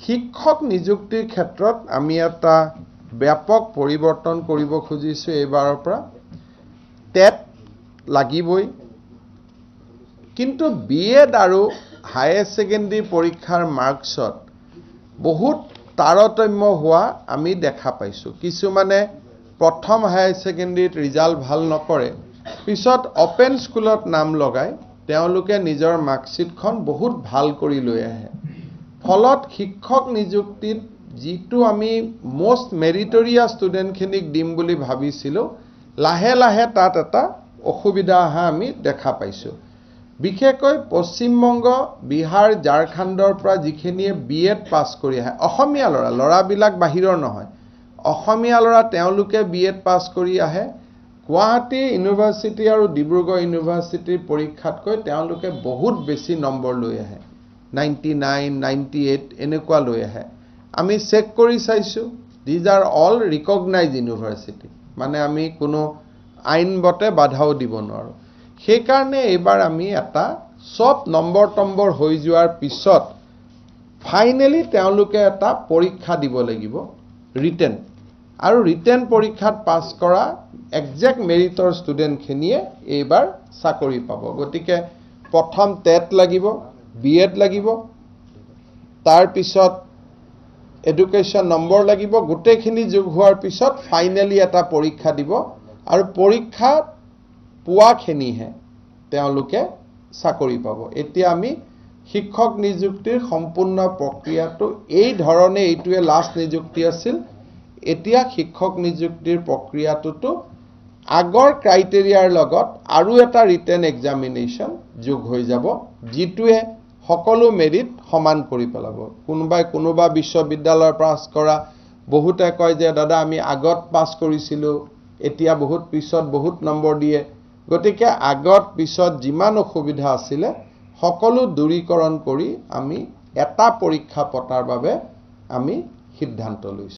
শিক্ষক নিযুক্তিৰ ক্ষেত্ৰত আমি এটা ব্যাপক পৰিৱৰ্তন কৰিব খুজিছো এইবাৰৰ পৰা টেট লাগিবই কিন্তু বিএড আৰু হায়াৰ সেকেন্ডাৰী পৰীক্ষাৰ মাৰ্কছত বহুত তাৰতম্য হোৱা আমি দেখা পাইছো কিছুমানে প্ৰথম হায়াৰ সেকেন্ডাৰীত ৰিজাল্ট ভাল নকৰে পিছত ওপেন স্কুলত নাম লগায় তেওঁলোকে নিজৰ মাৰ্কশিটখন বহুত ভাল কৰি লৈ আহে ফলত শিক্ষক নিযুক্তিত যিটো আমি মোস্ট মেৰিটৰিয়াছ ষ্টুডেণ্টখিনিক দিম বুলি ভাবিছিলো লাহে লাহে তাত এটা অসুবিধা আহা আমি দেখা পাইছো বিশেষকৈ পশ্চিমবংগ বিহাৰ ঝাৰখণ্ডৰ পৰা যিখিনিয়ে বিএড পাছ কৰি আহে অসমীয়া ল'ৰাবিলাক বাহিৰৰ নহয় অসমীয়া ল'ৰা তেওঁলোকে বিএড পাছ কৰি আহে গুৱাহাটী ইউনিভাৰ্চিটি আৰু ডিব্ৰুগড় ইউনিভাৰ্চিটিৰ পৰীক্ষাতকৈ তেওঁলোকে বহুত বেছি নম্বৰ লৈ আহে 99 98 এনেকুৱা লৈ আহে আমি চেক কৰি চাইছো these are all recognized university মানে আমি কোনো আইনবতে বাধাও দিব নোৱাৰো সেই কাৰণে এবাৰ আমি এটা সব নম্বৰ হৈ যোৱাৰ পিছত ফাইনালি তেওঁলোকে এটা পৰীক্ষা দিব লাগিব ৰিটেন আৰু ৰিটেন পৰীক্ষাত পাছ কৰা এক্সাক্ট মেৰিটৰ ষ্টুডেণ্টখিনিয়ে এইবাৰ চাকৰি পাব গতিকে প্ৰথম টেট লাগিব বিএড লাগিব তাৰ পিছত এডুকেশ্যন নম্বৰ লাগিব গোটেইখিনি যোগ হোৱাৰ পিছত ফাইনালি এটা পৰীক্ষা দিব আৰু পৰীক্ষা পোৱাখিনিহে তেওঁলোকে চাকৰি পাব এতিয়া আমি শিক্ষক নিযুক্তিৰ সম্পূৰ্ণ প্ৰক্ৰিয়াটো এই ধৰণে এইটোৱে লাষ্ট নিযুক্তি আছিল এতিয়া শিক্ষক নিযুক্তিৰ প্ৰক্ৰিয়াটোতো আগৰ ক্ৰাইটেৰিয়াৰ লগত আৰু এটা ৰিটেন এক্সামিনেশ্যন যোগ হৈ যাব যিটোৱে সকলো মেৰিট সমান কৰি পেলাব কোনোবা বিশ্ববিদ্যালয়ৰ পাছ কৰা বহুতে কয় যে দাদা আমি আগত পাছ কৰিছিলো এতিয়া বহুত পিছত বহুত নম্বৰ দিয়ে গতিকে আগত পিছত যিমান অসুবিধা আছিল সকলো দূৰীকৰণ কৰি আমি এটা পৰীক্ষা পতাৰ বাবে আমি সিদ্ধান্ত লৈছো